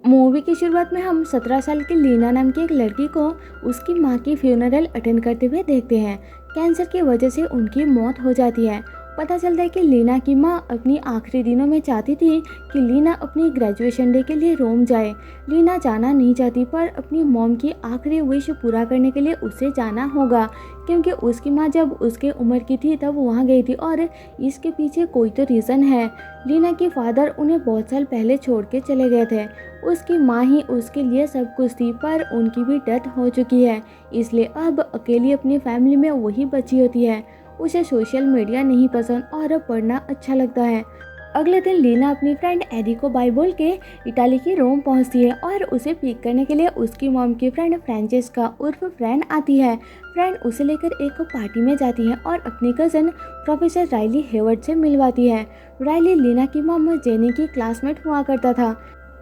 Movie की शुरुआत में हम 17 साल की लीना नाम की एक लड़की को उसकी मां की फ्यूनरल अटेंड करते हुए देखते हैं। कैंसर की वजह से उनकी मौत हो जाती है। पता चलता है कि लीना की मां अपनी आखिरी दिनों में चाहती थी कि लीना अपनी ग्रेजुएशन डे के लिए रोम जाए। लीना जाना नहीं चाहती पर अपनी मॉम की आखिरी विश पूरा करने के लिए उसे जाना होगा, क्योंकि उसकी मां जब उसके उम्र की थी तब वहाँ गई थी और इसके पीछे कोई तो रीज़न है। लीना के फादर उन्हें बहुत साल पहले छोड़ के चले गए थे। उसकी माँ ही उसके लिए सब कुछ थी, पर उनकी भी डेथ हो चुकी है, इसलिए अब अकेली अपनी फैमिली में वही बची होती है। उसे सोशल मीडिया नहीं पसंद और पढ़ना अच्छा लगता है। अगले दिन लीना अपनी फ्रेंड एडी को बाय बोल के इटाली की रोम पहुंचती है और उसे पिक करने के लिए उसकी मॉम की फ्रेंड फ्रांचेस्का उर्फ फ्रेंड आती है। फ्रेंड उसे लेकर एक पार्टी में जाती है और अपनी कज़न प्रोफेसर राइली हेवर्ड से मिलवाती है। राइली लीना की मॉम जेनी की क्लासमेट हुआ करता था।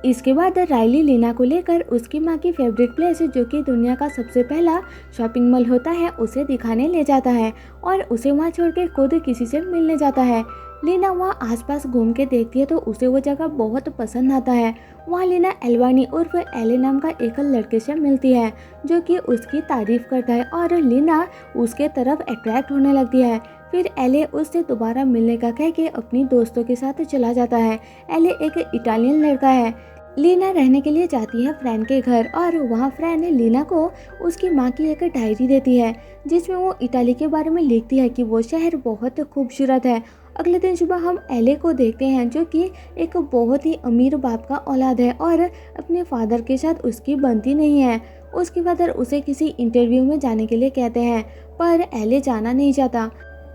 इसके बाद राइली लीना को लेकर उसकी माँ की फेवरेट प्लेस, जो कि दुनिया का सबसे पहला शॉपिंग मॉल होता है, उसे दिखाने ले जाता है और उसे वहाँ छोड़ के खुद किसी से मिलने जाता है। लीना वहाँ आसपास घूम के देखती है तो उसे वो जगह बहुत पसंद आता है। वहाँ लीना एल्वानी उर्फ एले नाम का एक लड़के से मिलती है जो कि उसकी तारीफ करता है और लीना उसके तरफ अट्रैक्ट होने लगती है। फिर एले उससे दोबारा मिलने का कह के अपनी दोस्तों के साथ चला जाता है। एले एक इटालियन लड़का है। लीना रहने के लिए जाती है फ्रैन के घर और वहाँ फ्रैन लीना को उसकी माँ की एक डायरी देती है जिसमें वो इटाली के बारे में लिखती है कि वो शहर बहुत खूबसूरत है। अगले दिन सुबह हम एले को देखते हैं जो कि एक बहुत ही अमीर बाप का औलाद है और अपने फादर के साथ उसकी बनती नहीं है। उसके फादर उसे किसी इंटरव्यू में जाने के लिए कहते हैं पर एले जाना नहीं चाहता।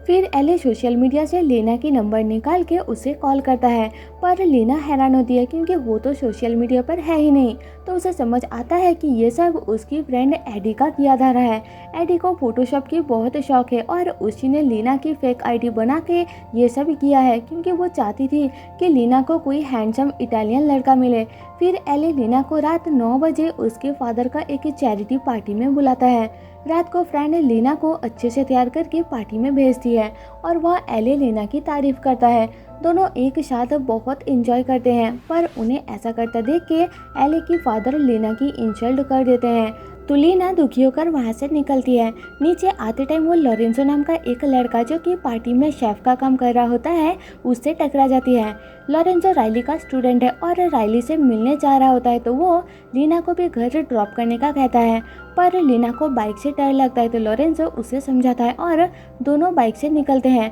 फिर एले सोशल मीडिया से लीना की नंबर निकाल के उसे कॉल करता है, पर लीना हैरान होती है क्योंकि वो तो सोशल मीडिया पर है ही नहीं। तो उसे समझ आता है कि ये सब उसकी फ्रेंड एडी का किया जा रहा है। एडी को फोटोशॉप की बहुत शौक है और उसी ने लीना की फेक आईडी बना के ये सब किया है क्योंकि वो चाहती थी कि लीना को कोई हैंडसम इटालियन लड़का मिले। फिर एले लीना को रात 9 बजे उसके फादर का एक चैरिटी पार्टी में बुलाता है। रात को फ्रेंड लीना को अच्छे से तैयार करके पार्टी में भेजती है और वह एले लीना की तारीफ करता है। दोनों एक साथ बहुत एंजॉय करते हैं, पर उन्हें ऐसा करता देख के एले की फादर लीना की इंसल्ट कर देते हैं। तो लीना दुखी होकर वहाँ से निकलती है। नीचे आते टाइम वो लोरेंजो नाम का एक लड़का जो कि पार्टी में शेफ का काम कर रहा होता है उससे टकरा जाती है। लोरेंजो राइली का स्टूडेंट है और राइली से मिलने जा रहा होता है तो वो लीना को भी घर ड्रॉप करने का कहता है, पर लीना को बाइक से डर लगता है तो लोरेंजो उसे समझाता है और दोनों बाइक से निकलते हैं।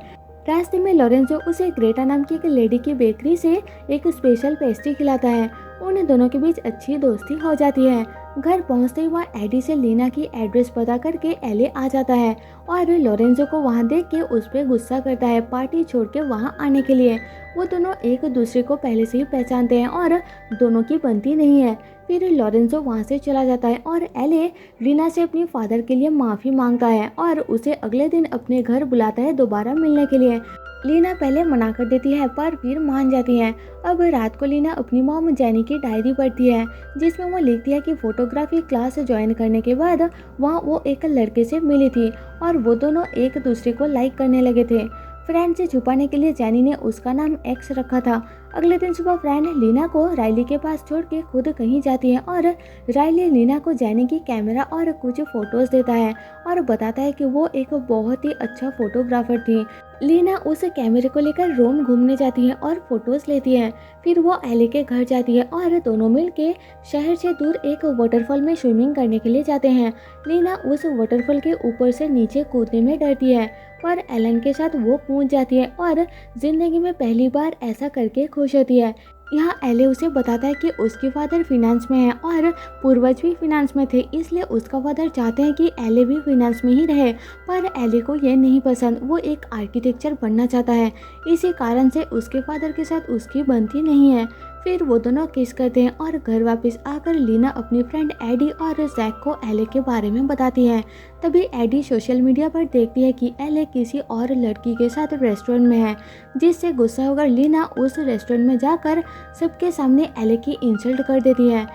रास्ते में लोरेंजो उसे ग्रेटा नाम की एक लेडी की बेकरी से एक स्पेशल पेस्ट्री खिलाता है। उन दोनों के बीच अच्छी दोस्ती हो जाती है। घर पहुंचते ही वह एडी से लीना की एड्रेस पता करके एले आ जाता है और लोरेंजो को वहां देख के उस पर गुस्सा करता है पार्टी छोड़ के वहां आने के लिए। वो दोनों एक दूसरे को पहले से ही पहचानते हैं और दोनों की बनती नहीं है। फिर लोरेंजो वहां से चला जाता है और एले लीना से अपनी फादर के लिए माफ़ी मांगता है और उसे अगले दिन अपने घर बुलाता है दोबारा मिलने के लिए। लीना पहले मना कर देती है पर फिर मान जाती है। अब रात को लीना अपनी मॉम जेनी की डायरी पढ़ती है जिसमें वो लिखती है कि फोटोग्राफी क्लास ज्वाइन करने के बाद वहाँ वो एक लड़के से मिली थी और वो दोनों एक दूसरे को लाइक करने लगे थे। फ्रेंड से छुपाने के लिए जेनी ने उसका नाम एक्स रखा था। अगले दिन सुबह फ्रेंड लीना को राइली के पास छोड़ के खुद कहीं जाती है और राइली लीना को जेनी की कैमरा और कुछ फोटोज देता है और बताता है कि वो एक बहुत ही अच्छा फोटोग्राफर थी। लीना उस कैमरे को लेकर रोम घूमने जाती है और फोटोज लेती है। फिर वो एले के घर जाती है और दोनों मिलके शहर से दूर एक वाटरफॉल में स्विमिंग करने के लिए जाते हैं। लीना उस वाटरफॉल के ऊपर से नीचे कूदने में डरती है, पर एलन के साथ वो कूद जाती है और जिंदगी में पहली बार ऐसा करके खुश होती है। यहाँ एले उसे बताता है कि उसके फादर फिनेंस में है और पूर्वज भी फिनेंस में थे, इसलिए उसका फादर चाहते हैं कि एले भी फिनेंस में ही रहे, पर एले को ये नहीं पसंद। वो एक आर्किटेक्चर बनना चाहता है, इसी कारण से उसके फादर के साथ उसकी बनती नहीं है। फिर वो दोनों किस करते हैं और घर वापस आकर लीना अपनी फ्रेंड एडी और जैक को एले के बारे में बताती है। तभी एडी सोशल मीडिया पर देखती है कि एले किसी और लड़की के साथ रेस्टोरेंट में है, जिससे गुस्सा होकर लीना उस रेस्टोरेंट में जाकर सबके सामने एले की इंसल्ट कर देती है।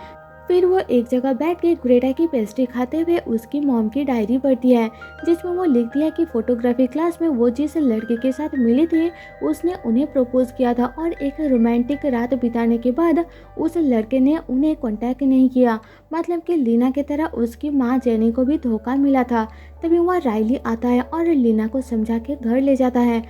फिर वो एक जगह बैठ के ग्रेटा की पेस्ट्री खाते हुए उसकी मॉम की डायरी पढ़ती है, जिसमें वो लिखती है कि फोटोग्राफी क्लास में वो जिस लड़के के साथ मिली थी उसने उन्हें प्रपोज किया था और एक रोमांटिक रात बिताने के बाद उस लड़के ने उन्हें कांटेक्ट नहीं किया। मतलब कि लीना की तरह उसकी माँ जेनी को भी धोखा मिला था। तभी वहाँ राइली आता है और लीना को समझा के घर ले जाता है।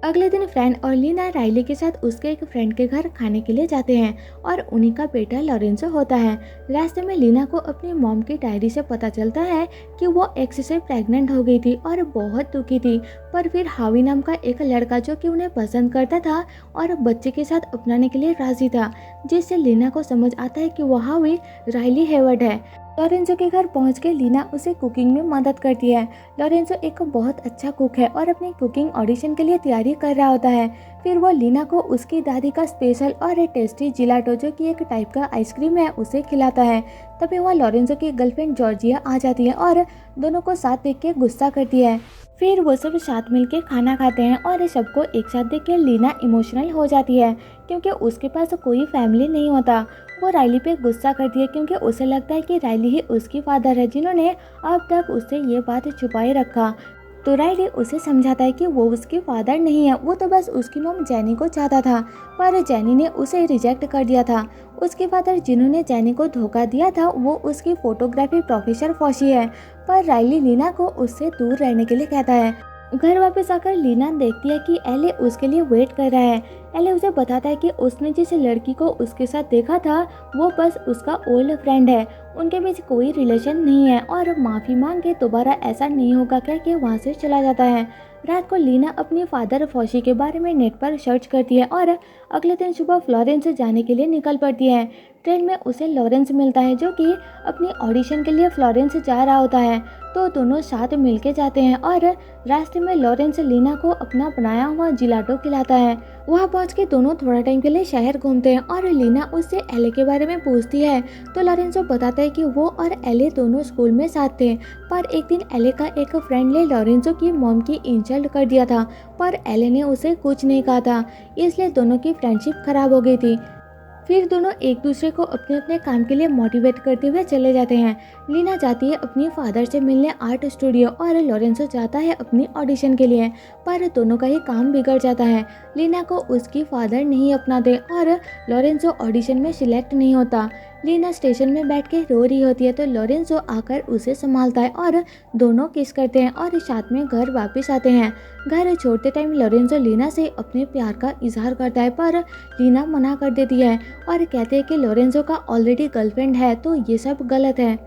अगले दिन फ्रेंड और लीना राइली के साथ उसके एक फ्रेंड के घर खाने के लिए जाते हैं और उन्हीं का बेटा लॉरेंसो होता है। रास्ते में लीना को अपनी मॉम की डायरी से पता चलता है कि वो एक्स से प्रेग्नेंट हो गई थी और बहुत दुखी थी। पर फिर हावी नाम का एक लड़का जो कि उन्हें पसंद करता था और बच्चे के साथ अपनाने के लिए राजी था, जिससे लीना को समझ आता है कि वो हावी राइली हेवर्ड है। लॉरेंसो के घर पहुंच के लीना उसे कुकिंग में मदद करती है। लॉरेंसो एक बहुत अच्छा कुक है और अपनी कुकिंग ऑडिशन के लिए तैयारी कर रहा होता है। फिर वो लीना को उसकी दादी का स्पेशल और टेस्टी जिलाटो, जो कि एक टाइप का आइसक्रीम है, उसे खिलाता है। तभी वह लॉरेंसो की गर्लफ्रेंड जॉर्जिया आ जाती है और दोनों को साथ देख के गुस्सा करती है। फिर वो सब साथ मिलके खाना खाते हैं और सबको एक साथ देख के लीना इमोशनल हो जाती है क्योंकि उसके पास कोई फैमिली नहीं होता। वो राइली पे गुस्सा करती है क्योंकि उसे लगता है कि राइली ही उसकी फादर है जिन्होंने अब तक उससे ये बात छुपाए रखा। तो राइली उसे समझाता है कि वो उसके फादर नहीं है, वो तो बस उसकी मॉम जेनी को चाहता था, पर जेनी ने उसे रिजेक्ट कर दिया था। उसके फादर जिन्होंने जेनी को धोखा दिया था वो उसकी फोटोग्राफी प्रोफेसर फॉशी है। पर राइली लीना को उससे दूर रहने के लिए कहता है। घर वापस आकर लीना देखती है कि एले उसके लिए वेट कर रहा है। एले उसे बताता है कि उसने जिस लड़की को उसके साथ देखा था वो बस उसका ओल्ड फ्रेंड है, उनके बीच कोई रिलेशन नहीं है और माफ़ी मांग के दोबारा ऐसा नहीं होगा कह के वहाँ से चला जाता है। रात को लीना अपनी फादर फॉशी के बारे में नेट पर सर्च करती है और अगले दिन सुबह फ्लोरेंस जाने के लिए निकल पड़ती है। ट्रेन में उसे लॉरेंस मिलता है जो कि अपनी ऑडिशन के लिए फ्लोरेंस जा रहा होता है। तो दोनों साथ मिलके जाते हैं और रास्ते में लॉरेंस लीना को अपना बनाया हुआ जिलाटो खिलाता है। वहाँ पहुँच के दोनों थोड़ा टाइम के लिए शहर घूमते हैं और लीना उससे एले के बारे में पूछती है। तो लॉरेंसो बताता है कि वो और एले दोनों स्कूल में साथ थे, पर एक दिन एले का एक फ्रेंड ने लॉरेंसो की मॉम की इंसल्ट कर दिया था, पर एले ने उसे कुछ नहीं कहा था, इसलिए दोनों की फ्रेंडशिप खराब हो गई थी। फिर दोनों एक दूसरे को अपने अपने काम के लिए मोटिवेट करते हुए चले जाते हैं। लीना जाती है अपनी फादर से मिलने आर्ट स्टूडियो और लॉरेंसो जाता है अपनी ऑडिशन के लिए, पर दोनों का ही काम बिगड़ जाता है। लीना को उसकी फादर नहीं अपनाते और लॉरेंसो ऑडिशन में सिलेक्ट नहीं होता। लीना स्टेशन में बैठ के रो रही होती है तो लॉरेंसो आकर उसे संभालता है और दोनों किस करते हैं और साथ में घर वापस आते हैं। घर छोड़ते टाइम लॉरेंसो लीना से अपने प्यार का इजहार करता है, पर लीना मना कर देती है और कहते हैं कि लॉरेंसो का ऑलरेडी गर्लफ्रेंड है, तो ये सब गलत है।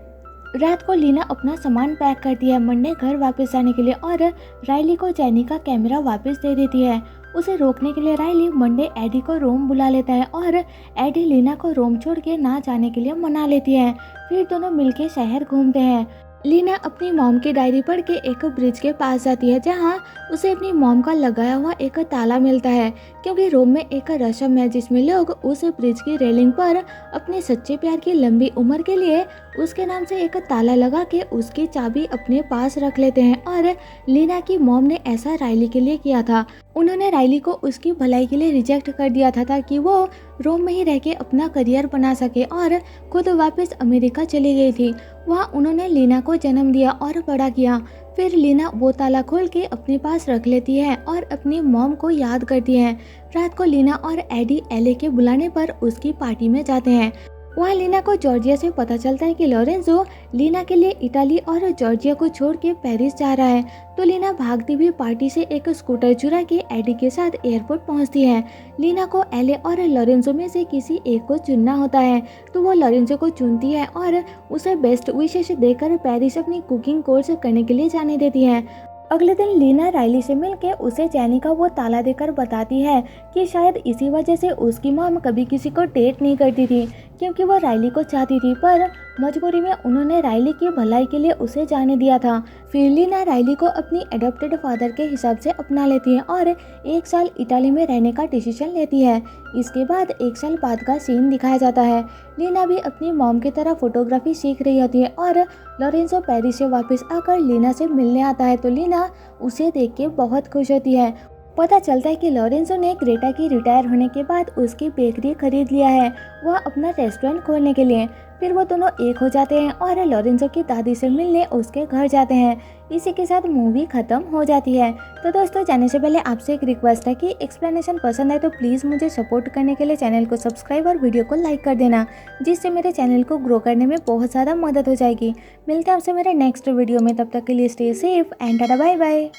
रात को लीना अपना सामान पैक करती है मंडे घर वापस आने के लिए और राइली को जेनी का कैमरा वापस दे देती है। उसे रोकने के लिए राइली मंडे एडी को रोम बुला लेता है और एडी लीना को रोम छोड़ के ना जाने के लिए मना लेती है। फिर दोनों मिलके शहर घूमते हैं। लीना अपनी मॉम की डायरी पढ़ के एक ब्रिज के पास जाती है जहाँ उसे अपनी मॉम का लगाया हुआ एक ताला मिलता है, क्योंकि रोम में एक रस्म है जिसमें लोग उस ब्रिज की रेलिंग पर अपने सच्चे प्यार की लंबी उम्र के लिए उसके नाम से एक ताला लगा के उसकी चाबी अपने पास रख लेते हैं। और लीना की मॉम ने ऐसा राइली के लिए किया था। उन्होंने राइली को उसकी भलाई के लिए रिजेक्ट कर दिया था ताकि वो रोम में ही रह के अपना करियर बना सके और खुद वापस अमेरिका चली गई थी। वहाँ उन्होंने लीना को जन्म दिया और बड़ा किया। फिर लीना वो ताला खोल के अपने पास रख लेती है और अपनी मॉम को याद करती है। रात को लीना और एडी एले के बुलाने पर उसकी पार्टी में जाते हैं। वहाँ लीना को जॉर्जिया से पता चलता है कि लॉरेंसो लीना के लिए इटाली और जॉर्जिया को छोड़ के पेरिस जा रहा है, तो लीना भागती हुई पार्टी से एक स्कूटर चुरा के एडी के साथ एयरपोर्ट पहुंचती है। लीना को एले और लॉरेंसो में से किसी एक को चुनना होता है, तो वो लॉरेंसो को चुनती है और उसे बेस्ट विशेष देकर पेरिस अपनी कुकिंग कोर्स करने के लिए जाने देती है। अगले दिन लीना राइली से मिलके उसे जेनी का वो ताला देकर बताती है कि शायद इसी वजह से उसकी मॉम कभी किसी को डेट नहीं करती थी, क्योंकि वो राइली को चाहती थी, पर मजबूरी में उन्होंने राइली की भलाई के लिए उसे जाने दिया था। फिर लीना राइली को अपनी एडॉप्टेड फादर के हिसाब से अपना लेती है और 1 साल इटाली में रहने का डिसीजन लेती है। इसके बाद 1 साल बाद का सीन दिखाया जाता है। लीना भी अपनी मॉम की तरह फोटोग्राफी सीख रही होती है और लॉरेंसो पेरिस से वापस आकर लीना से मिलने आता है, तो लीना उसे देख के बहुत खुश होती है। पता चलता है कि लॉरेंजो ने ग्रेटा की रिटायर होने के बाद उसकी बेकरी खरीद लिया है, वह अपना रेस्टोरेंट खोलने के लिए। फिर वो दोनों एक हो जाते हैं और लॉरेंजो की दादी से मिलने उसके घर जाते हैं। इसी के साथ मूवी खत्म हो जाती है। तो दोस्तों, जाने से पहले आपसे एक रिक्वेस्ट है कि एक्सप्लेनेशन पसंद आए तो प्लीज़ मुझे सपोर्ट करने के लिए चैनल को सब्सक्राइब और वीडियो को लाइक कर देना, जिससे मेरे चैनल को ग्रो करने में बहुत ज़्यादा मदद हो जाएगी। मिलते हैं आपसे मेरे नेक्स्ट वीडियो में, तब तक के लिए stay safe and tata bye bye.